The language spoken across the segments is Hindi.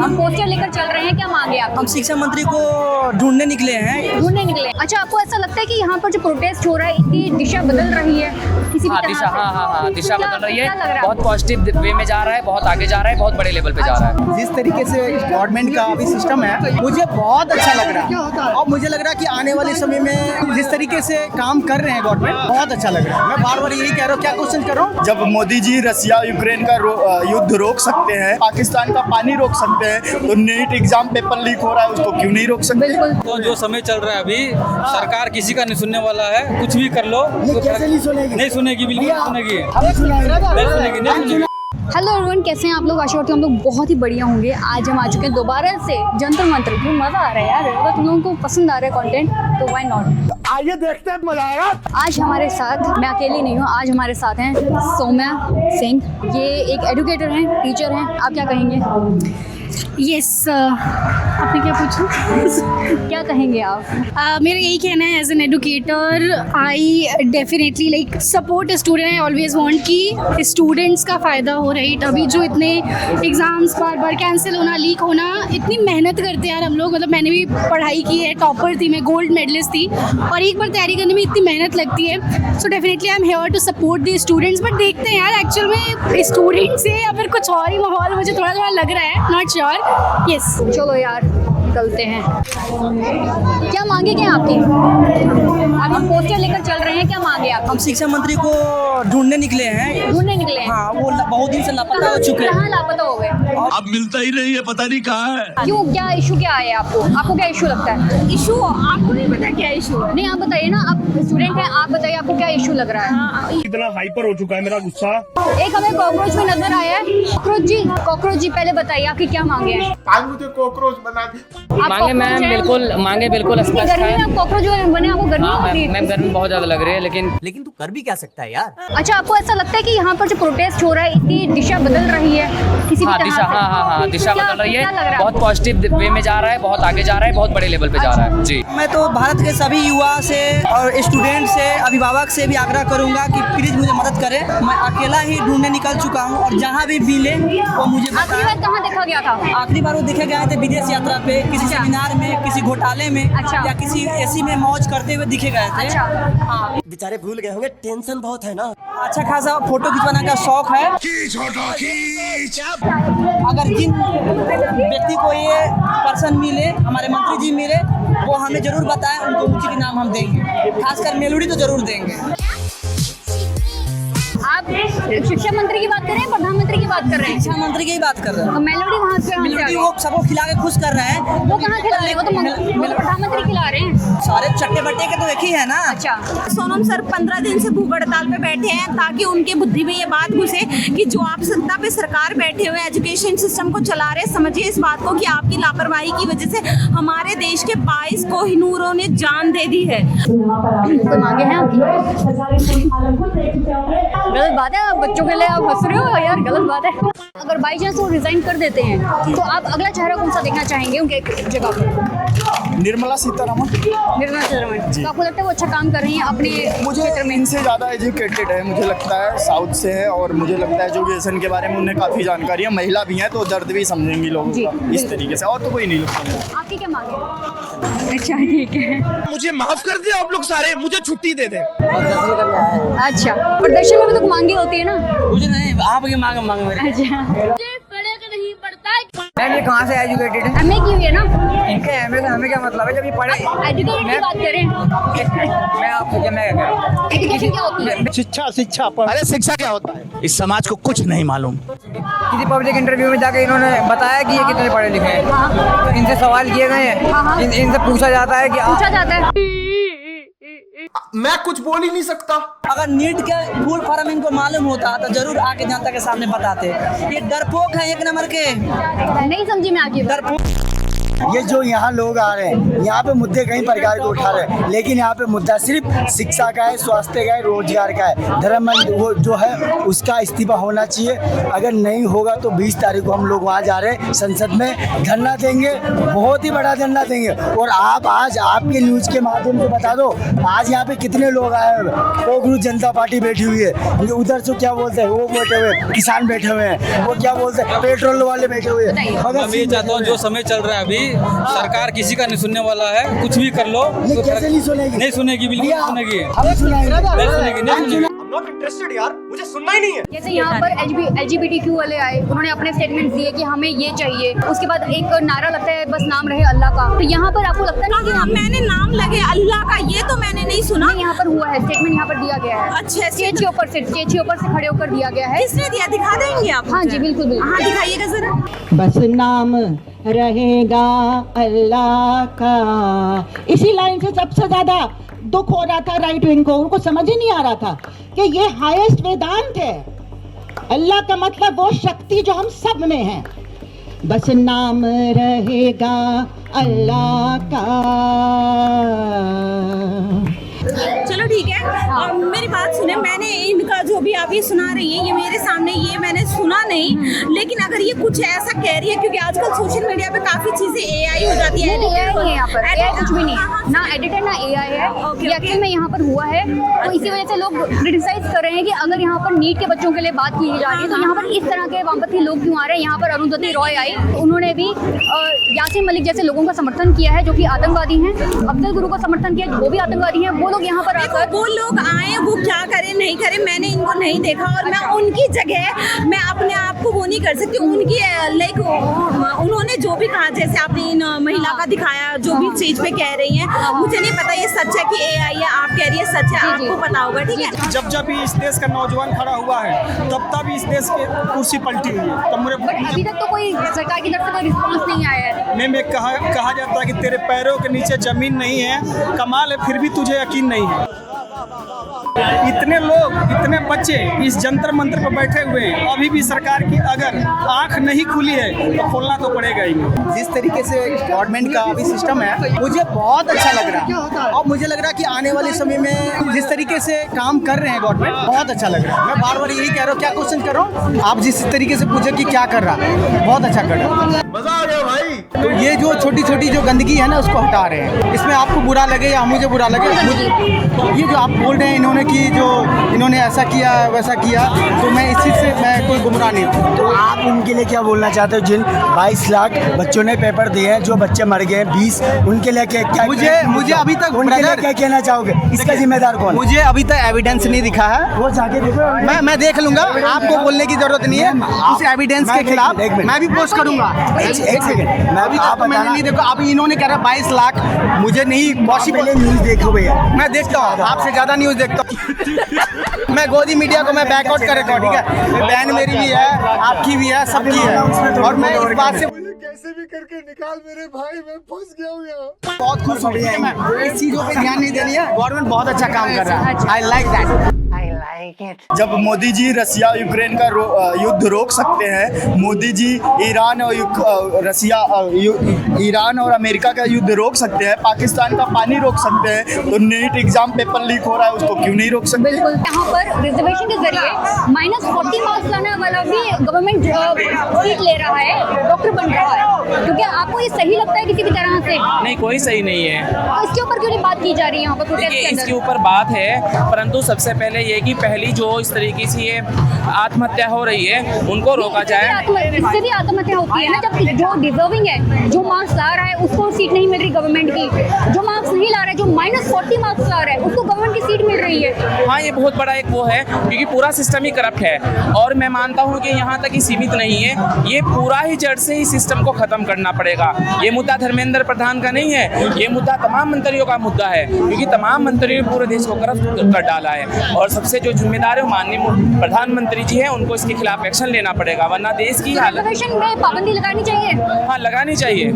हम पोस्टर लेकर चल रहे हैं, क्या मांगे आप? हम शिक्षा मंत्री को ढूंढने निकले हैं। ढूंढने निकले। अच्छा, आपको ऐसा लगता है कि यहाँ पर जो प्रोटेस्ट हो रहा है इसकी दिशा बदल रही है किसी भी तरह दिशा से? हाँ दिशा क्या- बदल रही क्या लग रहा है, है? बहुत पॉजिटिव वे में जा रहा है, बहुत आगे जा रहा है, बहुत बड़े लेवल पे जा रहा है। जिस तरीके से गवर्नमेंट का अभी सिस्टम है मुझे बहुत अच्छा लग रहा है और मुझे लग रहा है कि आने वाले समय में जिस तरीके से काम कर रहे हैं गवर्नमेंट बहुत अच्छा लग रहा है। मैं बार बार यही कह रहा हूँ, क्या क्वेश्चन कर रहा हूँ। जब मोदी जी रसिया यूक्रेन का युद्ध रोक सकते हैं, पाकिस्तान का पानी रोक सकते हैं, तो नीट एग्जाम पेपर लीक हो रहा है उसको क्यों नहीं रोक सकते? तो जो समय चल रहा है अभी, सरकार किसी का नहीं सुनने वाला है, कुछ भी कर लो कैसे नहीं सुनेगी? नहीं सुनेगी, बिल्कुल नहीं सुनेगी, नहीं नहीं सुनेगी। हेलो एवरीवन, कैसे हैं आप लोग? आशा करती हूँ हम लोग बहुत ही बढ़िया होंगे। आज हम आ चुके हैं दोबारा से जंतर मंतर। क्यों मज़ा आ रहा है यार, अगर तुम लोगों को पसंद आ रहा है कंटेंट तो व्हाई नॉट। आइए देखते हैं, मजा आएगा। आज हमारे साथ, मैं अकेली नहीं हूँ, आज हमारे साथ हैं सौम्या सिंह। ये एक एजुकेटर हैं, टीचर हैं। आप क्या कहेंगे? यस आपने क्या पूछा? क्या कहेंगे आप? मेरा यही कहना है, as an educator I definitely like support student. I always want कि स्टूडेंट्स का फ़ायदा हो। राइट, अभी जो इतने एग्ज़ाम्स बार बार कैंसिल होना, लीक होना, इतनी मेहनत करते हैं यार हम लोग। मतलब मैंने भी पढ़ाई की है, टॉपर थी मैं, गोल्ड मेडलिस्ट थी, और एक बार तैयारी करने में इतनी मेहनत लगती है। So definitely I am here to support the students. But देखते हैं यार एक्चुअल में स्टूडेंट्स है या फिर कुछ और ही माहौल मुझे थोड़ा थोड़ा लग रहा है, नॉट श्योर। यस, चलो यार निकलते हैं। क्या मांगे क्या आपकी? आप हम पोस्टर लेकर चल रहे हैं, क्या मांगे आप? हम शिक्षा मंत्री को ढूंढने निकले हैं। ढूंढने निकले हैं। हाँ, वो बहुत दिन से लापता हो चुके हैं। कहाँ लापता हो गए? अब मिलता ही नहीं है, पता नहीं कहाँ है। क्यों, क्या इशू क्या है आपको? आपको क्या इशू लगता है? इशू आपको नहीं पता क्या इशू है? नहीं, आप बताइए ना, आप स्टूडेंट हैं, आप बताइए आपको क्या इशू लग रहा है? इतना हाइपर हो चुका है मेरा गुस्सा। एक हमें कॉकरोच भी नजर आया है। कॉकरोच जी पहले बताइए आपकी क्या मांगे हैं? आज मुझे कॉकरोच बना दी। आप मांगे मैम cockroach हैं? बिल्कुल इतनी स्पष्ट गर्मी है। में आप कॉकरोच बने, आपको गर्मी हाँ हो रही मैम, है? गर्मी बहुत ज्यादा लग रही है, लेकिन तू कर भी क्या सकता है यार। अच्छा, आपको ऐसा लगता है कि यहाँ पर जो प्रोटेस्ट हो रहा है इसकी दिशा बदल रही है किसी भी तरह दिशा से? दिशा क्या- बदल रही क्या लग रहा है, बहुत पॉजिटिव वे में जा रहा है, बहुत आगे जा रहा है, बहुत बड़े लेवल पे जा रहा है जी। मैं तो भारत के सभी युवा से और स्टूडेंट से, अभिभावक से भी आग्रह करूंगा कि प्लीज मुझे मदद करें। मैं अकेला ही ढूंढने निकल चुका हूं और जहां भी मिले वो मुझे आखिरी बार कहाँ देखा गया था? आखिरी बार वो देखे गए थे विदेश यात्रा पे, किसी अच्छा। सेमिनार में, किसी घोटाले में, अच्छा। या किसी एसी में मौज करते हुए दिखे गए थे। अच्छा, हाँ, बेचारे भूल गए होंगे, टेंशन बहुत है ना। अच्छा खासा फोटो खिंचवाने का शौक है। अगर जिन व्यक्ति को ये पर्सन मिले, हमारे मंत्री जी मिले, वो हमें जरूर बताएं, उनको उचित इनाम हम देंगे। खासकर मेलोडी तो जरूर देंगे। आप शिक्षा मंत्री की बात कर रहे हैं, प्रधानमंत्री की बात कर रहे हैं? शिक्षा मंत्री की ही बात कर रहे तो हैं। मेलोडी वहाँ से मेलोडी वो सबको खिला के खुश कर रहे हैं। वो कहाँ खिला रहे हैं? वो तो प्रधानमंत्री खिला रहे हैं। सारे चट्टे बट्टे के तो एक ही है ना। अच्छा, सोनम सर 15 दिन से भूख हड़ताल पे बैठे हैं ताकि उनके बुद्धि में ये बात घुसे कि जो आप सत्ता पे सरकार बैठे हुए एजुकेशन सिस्टम को चला रहे, समझिए इस बात को कि आपकी लापरवाही की वजह से हमारे देश के 22 कोहिनूरों ने जान दे दी है। कोई मांगे हैं आपकी? गलत बात है, आप बच्चों के लिए आप हंस रहे हो यार, गलत बात है। अगर बाई चांस वो रिजाइन कर देते हैं तो आप अगला चेहरा कौन सा देखना चाहेंगे उनके जगह पर? निर्मला सीतारमण। निर्मला सीतारमण। तो आपको लगता है वो अच्छा काम कर रही हैं अपने मुझे क्षेत्र में? इनसे ज़्यादा एजुकेटेड है, मुझे लगता है साउथ से है, और मुझे लगता है एजुकेशन के बारे में उन्हें काफ़ी जानकारी है। महिला भी हैं तो दर्द भी समझेंगी लोगों का इस तरीके से, और तो कोई नहीं लगता। आपकी क्या मांगे? अच्छा, ठीक है। मुझे माफ कर दे आप लोग सारे, मुझे छुट्टी दे दे। अच्छा, प्रदर्शन में भी तो मांगी होती है ना? मुझे नहीं, आपकी मांग मेरे। अच्छा, मैम ये कहाँ से एजुकेटेड है? एमए की हुई है ना? इनके एमए से हमें क्या मतलब है जब ये पढ़े। एजुकेशन की बात करें, मैं आपको क्या मैं एजुकेशन क्या होती है? शिक्षा पर। अरे शिक्षा क्या होता है इस समाज को कुछ नहीं मालूम। किसी पब्लिक इंटरव्यू में जाके इन्होंने बताया कि ये कितने पढ़े लिखे हैं। तो इनसे सवाल किए गए हैं, इनसे पूछा जाता है कि पूछा जाता है। मैं कुछ बोल ही नहीं सकता। अगर नीट के फुल फॉर्म इनको मालूम होता तो जरूर आके जनता के सामने बताते। ये डरपोक है एक नंबर के। नहीं समझी मैं आपकी बात। डरपोक ये जो यहाँ लोग आ रहे हैं, यहाँ पे मुद्दे कई प्रकार के उठा रहे हैं, लेकिन यहाँ पे मुद्दा सिर्फ शिक्षा का है, स्वास्थ्य का है, रोजगार का है। धर्म वो जो है उसका इस्तीफा होना चाहिए। अगर नहीं होगा तो 20 तारीख को हम लोग वहाँ जा रहे हैं, संसद में धरना देंगे, बहुत ही बड़ा धरना देंगे। और आप आज आपके न्यूज के माध्यम से बता दो, आज यहाँ पे कितने लोग आए हुए, कांग्रेस जनता पार्टी बैठी हुई है, उधर से क्या बोलते हैं वो बैठे हुए, किसान बैठे हुए हैं, वो क्या बोलते हैं पेट्रोल वाले बैठे हुए हैं। मैं ये चाहता हूँ जो समय चल रहा है अभी, सरकार किसी का नहीं सुनने वाला है, कुछ भी कर लो। ये कैसे नहीं सुनेगी? नहीं सुनेगी, बिल्कुल नहीं सुनेगी, हमें सुनाएंगे, नहीं सुनेगी, नहीं सुनेगी। नॉट इंटरेस्टेड यार, मुझे सुनना ही नहीं है। जैसे यहाँ पर LGBTQ वाले आए, उन्होंने अपने स्टेटमेंट दिए कि हमें ये चाहिए। उसके बाद एक नारा लगता है बस नाम रहे अल्लाह का। तो यहाँ पर आपको लगता है ना कि मैंने नाम लगे अल्लाह का, ये तो मैंने नहीं सुना। यहाँ पर हुआ है, स्टेटमेंट यहाँ पर दिया गया है। अच्छा, स्टेज के ऊपर से खड़े होकर दिया गया है। किसने दिया, दिखा देंगे आप? हाँ जी, बिल्कुल बिल्कुल। हाँ, दिखाइएगा जरा। बस नाम रहेगा अल्लाह का। इसी लाइन से सबसे ज्यादा दुख हो रहा था राइट विंग को, उनको समझ ही नहीं आ रहा था कि ये हाईएस्ट वेदांत है। अल्लाह का मतलब वो शक्ति जो हम सब में है। बस नाम रहेगा अल्लाह का। चलो ठीक है, और मेरी बात सुने, मैंने इनका जो भी आप ये सुना रही है, ये मेरे सामने, ये मैंने सुना नहीं, लेकिन अगर ये कुछ ऐसा कह रही है, क्योंकि आजकल सोशल मीडिया पे काफी चीजें AI हो जाती है। AI नहीं है यहाँ पर, AI कुछ भी नहीं, ना एडिटर ना AI है। ये एक्चुअल में यहाँ पर हुआ है, तो इसी वजह से लोग क्रिटिसाइज कर रहे हैं कि अगर यहाँ पर नीट के बच्चों के लिए बात की जा रही है तो यहाँ पर इस तरह के वामपंथी लोग क्यों आ रहे हैं। यहाँ पर अरुंधति रॉय आई, उन्होंने भी यासीन मलिक जैसे लोगों का समर्थन किया है जो कि आतंकवादी हैं। अफजल गुरु का समर्थन किया, वो भी आतंकवादी हैं। वो लोग यहाँ पर आकर, वो लोग आए, वो क्या करें नहीं करें, मैंने इनको नहीं देखा, और मैं उनकी जगह मैं अपने आप को वो नहीं कर सकती। उनकी लाइक उन्होंने जो भी कहा, जैसे आपने इन महिला का दिखाया, जो भी स्टेज पे कह रही हैं, मुझे नहीं पता ये सच है कि AI है, आप कह रही है सच है, आपको पता होगा, ठीक है। जब जब भी इस देश का नौजवान खड़ा हुआ है, तब तब इस देश की कुर्सी पलटी हुई है। बट अभी तक तो कोई सरकार की तरफ से कोई रिस्पॉन्स नहीं आया है। में कहा जाता है कि तेरे पैरों के नीचे जमीन नहीं है, कमाल है, फिर भी तुझे यकीन नहीं है। इतने लोग, इतने बच्चे इस जंतर मंत्र पर बैठे हुए हैं, अभी भी सरकार की अगर आंख नहीं खुली है तो खोलना तो पड़ेगा ही। जिस तरीके से गवर्नमेंट का अभी सिस्टम है, मुझे बहुत अच्छा लग रहा है। और मुझे लग रहा है कि आने वाले समय में जिस तरीके से काम कर रहे हैं गवर्नमेंट, बहुत अच्छा लग रहा है। मैं बार बार यही कह रहा हूँ, क्या क्वेश्चन कर रहा हूँ, आप जिस तरीके से पूछे कि क्या कर रहा है, बहुत अच्छा कर रहा है, मजा आ गया भाई। तो ये जो छोटी छोटी जो गंदगी है ना, उसको हटा रहे हैं। इसमें आपको बुरा लगे या मुझे बुरा लगे, ये जो आप बोल रहे हैं इन्होंने कि जो इन्होंने ऐसा किया वैसा किया, तो मैं इस चीज़ से मैं कोई गुमराह नहीं हूँ। तो आप उनके लिए क्या बोलना चाहते हो, जिन 22 लाख बच्चों ने पेपर दिए हैं, जो बच्चे मर गए 20, उनके लिए क्या, मुझे अभी तक उनके लिए क्या कहना चाहोगे, इसका जिम्मेदार कौन? मुझे अभी तक एविडेंस नहीं दिखा है, वो जाके देखो, मैं देख लूंगा, आपको बोलने की जरूरत नहीं है। उस एविडेंस के खिलाफ मैं भी पोस्ट करूंगा। एक सेकंड, मैं अभी तक मैंने नहीं देखा। अभी इन्होंने कह रहा 22 लाख, मुझे नहीं पॉसिबल। न्यूज़ देखो भैया, मैं देखता हूँ, आपसे ज़्यादा न्यूज़ देखता हूँ। मैं गोदी मीडिया को मैं बैकआउट कर रखा हूँ, ठीक है। बहन मेरी भी है, आपकी भी है, सबकी है, और मैं इस बात से कैसे भी करके निकाल मेरे भाई, मैं फंस गया हूँ यहाँ। बहुत खुश हूँ भैया, मैं इस चीज़ों पे ध्यान नहीं देनी है। गवर्नमेंट बहुत अच्छा काम कर रहा है, आई लाइक दैट। जब मोदी जी रसिया यूक्रेन का युद्ध रोक सकते हैं, मोदी जी ईरान और अमेरिका का युद्ध रोक सकते हैं, पाकिस्तान का पानी रोक सकते हैं, तो नीट एग्जाम पेपर लीक हो रहा है, उसको क्यों नहीं रोक सकते? बिल्कुल, यहाँ पर रिजर्वेशन के जरिए -40 मार्क्स लाने वाला भी गवर्नमेंट सीट ले रहा है, डॉक्टर बन रहा है। क्योंकि आपको ये सही लगता है किसी भी तरह से? नहीं, कोई सही नहीं है। तो इसके ऊपर क्यों नहीं बात की जा रही है यहाँ पर प्रोटेस्ट के अंदर? इसके ऊपर बात है, परंतु सबसे पहले ये कि पहली जो इस तरीके से ये आत्महत्या हो रही है, उनको रोका जाए। इससे भी आत्महत्या होती है ना, जब जो डिजर्विंग है, जो मार्क्स ला रहा है, उसको सीट नहीं मिल रही गवर्नमेंट की। जो मार्क्स नहीं ला रहा है, जो -40 मार्क्स ला रहा है, उसको गवर्नमेंट की सीट मिल रही है। हाँ, ये बहुत बड़ा एक वो है, क्योंकि पूरा सिस्टम ही करप्ट है। और मैं मानता हूँ कि यहाँ तक ही सीमित नहीं है, ये पूरा ही जड़ से ही सिस्टम को खत्म करना पड़ेगा। ये मुद्दा धर्मेंद्र प्रधान का नहीं है, ये मुद्दा तमाम मंत्रियों का मुद्दा है, क्योंकि तमाम मंत्रियों ने पूरे देश को करप्ट कर डाला है। और सबसे जो जिम्मेदार है माननीय प्रधानमंत्री जी हैं, उनको इसके खिलाफ एक्शन लेना पड़ेगा, वरना देश की हालत। रिजर्वेशन में पाबंदी लगानी चाहिए। हाँ, लगानी चाहिए,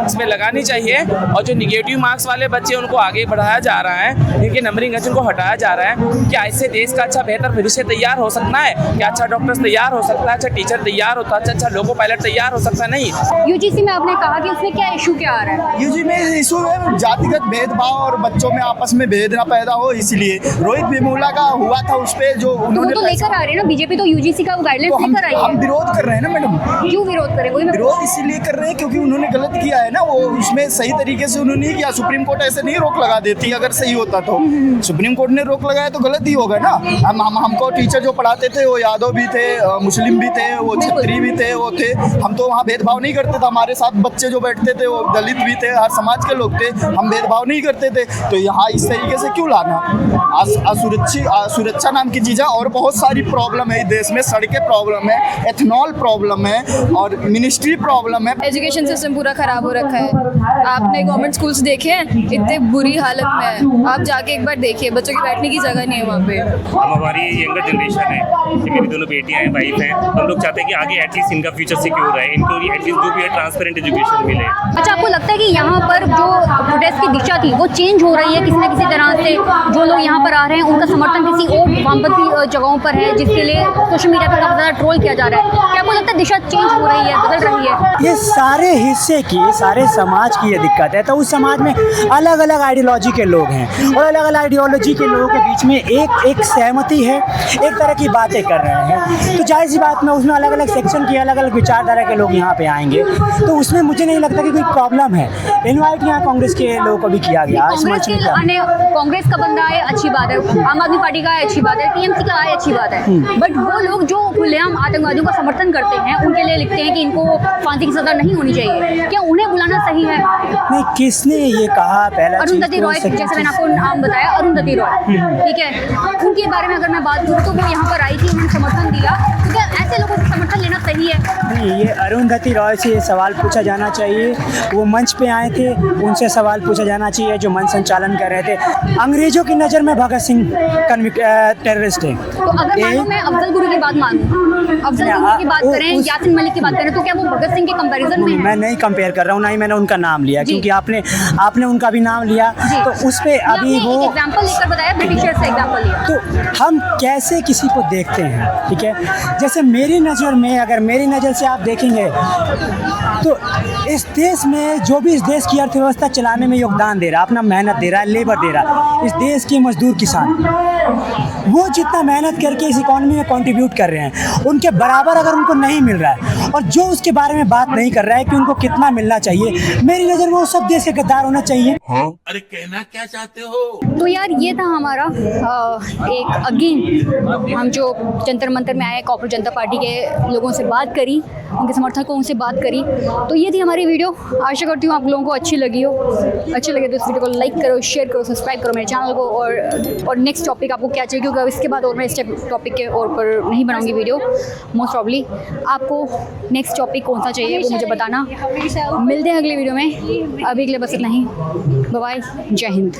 इसमें लगानी चाहिए। और जो निगेटिव मार्क्स वाले बच्चे, उनको आगे बढ़ाया जा रहा है, जिनके नंबरिंग है उनको हटाया जा रहा है। क्या इससे देश का अच्छा बेहतर भविष्य तैयार हो सकता है? क्या अच्छा डॉक्टर्स तैयार हो सकता है, अच्छा टीचर तैयार होता है, अच्छा लोको पायलट तैयार हो सकता है? नहीं। UGC में अब आपने कहा कि उसमें क्या इशू क्या आ रहा है? यूजी में इशू है जातिगत भेदभाव और बच्चों में आपस में भेद ना पैदा हो, इसलिए रोहित वेमुला का हुआ था उस पे जो तो वो उन्होंने तो लेकर आ रहे हैं ना, बीजेपी तो यूजीसी का गाइडलाइंस लेकर आई हम है। विरोध कर रहे हैं ना मैडम। क्यों विरोध करें? वही मैं विरोध इसीलिए कर रहे हैं क्योंकि उन्होंने गलत किया है ना, वो उसमें सही तरीके से उन्होंने नहीं किया। सुप्रीम कोर्ट ऐसे नहीं रोक लगा देती अगर सही होता तो। सुप्रीम कोर्ट ने रोक लगाया तो गलत ही होगा ना। हमको टीचर जो पढ़ाते थे वो यादव भी थे, मुस्लिम भी थे, वो छत्री भी थे, वो थे। हम तो वहाँ भेदभाव नहीं करते थे। हमारे साथ बच्चे जो बैठते थे वो दलित भी थे, हर समाज के लोग थे, हम भेदभाव नहीं करते थे। तो यहाँ इस तरीके से क्यों लाना? सुरक्षा नाम की चीज़ें और बहुत सारी प्रॉब्लम है देश में। सड़कें प्रॉब्लम है, एथनॉल प्रॉब्लम है और मिनिस्ट्री प्रॉब्लम है। एजुकेशन सिस्टम पूरा खराब हो रखा है। आपने गवर्नमेंट स्कूल्स देखे हैं, इतने बुरी हालत में है। आप जाके एक बार देखिए, बच्चों की बैठने की जगह नहीं है वहाँ पे। हम हमारी यंगर जनरेशन है, मेरी दोनों बेटियां हैं, वाइफ हैं, हम लोग चाहते हैं कि आगे एटलीस्ट इनका फ्यूचर सिक्योर रहे, इनको एटलीस्ट जो भी है ट्रांसपेरेंट एजुकेशन मिले। अच्छा, आपको लगता है कि यहाँ पर जो प्रोटेस्ट की दिशा थी वो चेंज हो रही है किसी न किसी तरह से? जो लोग यहाँ पर आ रहे हैं उनका समर्थन किसी और वामपंथी जगहों पर है जिसके लिए सोशल मीडिया पर काफी ज़्यादा ट्रोल किया जा रहा है। क्या आपको लगता है दिशा चेंज हो रही है, बदल रही है? ये सारे हिस्से की, सारे समाज की ये दिक्कत है। तो उस समाज में अलग अलग आइडियोलॉजी के लोग हैं और अलग अलग आइडियोलॉजी के लोगों के बीच में एक सहमति है, एक तरह की बातें कर रहे हैं। तो जाहिर सी बात में उसमें अलग अलग सेक्शन के अलग अलग विचारधारा के लोग यहाँ पे आएंगे, तो उसमें मुझे नहीं लगता कि कोई प्रॉब्लम है। इन्वाइट यहाँ कांग्रेस के लोगों को भी किया गया। कांग्रेस का बंदा आए अच्छी बात है, आम आदमी पार्टी का आए अच्छी बात है, टीएमसी का आए अच्छी बात है, बट वो लोग जो खुलेआम आतंकवादियों का समर्थन करते हैं उनके लिए लिखते हैं कि इनको फांसी की सजा नहीं होनी चाहिए। क्या उन्हें बुलाना सही है? नहीं, किसने ये कहा? पहला अरुंधति रॉय, जैसे मैंने आपको नाम बताया, अरुंधति रॉय, ठीक है, उनके बारे में अगर मैं बात करूँ तो वो यहाँ पर आई थी, उन्होंने समर्थन दिया। तो क्या ऐसे लोगों से समर्थन लेना सही है? नहीं, ये अरुंधति रॉय से ये सवाल पूछा जाना चाहिए। वो मंच पे आए थे, उनसे सवाल पूछा जाना चाहिए जो मंच संचालन कर रहे थे। अंग्रेजों की नज़र में भगत सिंह टेररिस्ट है। तो अगर मानो मैं अफजल गुरु की बात मानूं, अफजल गुरु की बात करें, यासीन मलिक की बात करें, तो क्या वो भगत सिंह के कंपैरिजन में है? मैं नहीं कंपेयर कर रहा हूँ, ना ही मैंने उनका नाम लिया, क्योंकि आपने उनका भी नाम लिया तो उस पे अभी वो एग्जांपल लेकर बताया, ब्रिटिशर्स से एग्जांपल लिया। तो हम कैसे किसी को देखते हैं, ठीक है? जैसे मेरी नज़र में, अगर मेरी नज़र से आप देखेंगे तो इस देश में जो भी इस देश की अर्थव्यवस्था चलाने में योगदान दे रहा, अपना मेहनत दे रहा है, लेबर दे रहा, इस देश के मजदूर किसान, वो जितना मेहनत करके इस इकॉनमी में कंट्रीब्यूट कर रहे हैं, उनके बराबर अगर उनको नहीं मिल रहा है और जो उसके बारे में बात नहीं कर रहा है कि उनको कितना मिलना चाहिए, मेरी नज़र में वो सब देश के गद्दार होना चाहिए। हाँ? अरे कहना क्या चाहते हो? तो यार ये था हमारा एक अगेन, हम जो जंतर मंतर में आए, कॉर्पोरेट जनता पार्टी के लोगों से बात करी, उनके समर्थकों से बात करी। तो ये थी हमारी वीडियो। आशा करती हूँ आप लोगों को अच्छी लगी हो। अच्छी लगे तो इस वीडियो को लाइक करो, शेयर करो, सब्सक्राइब करो मेरे चैनल को। और नेक्स्ट टॉपिक आपको क्या चाहिए, क्योंकि इसके बाद और मैं इस टॉपिक के और पर नहीं बनाऊंगी वीडियो मोस्ट प्रॉब्ली। आपको नेक्स्ट टॉपिक कौन सा चाहिए वो मुझे बताना। मिलते हैं अगले वीडियो में। अभी के लिए बस इतना ही। बाय बाय, जय हिंद।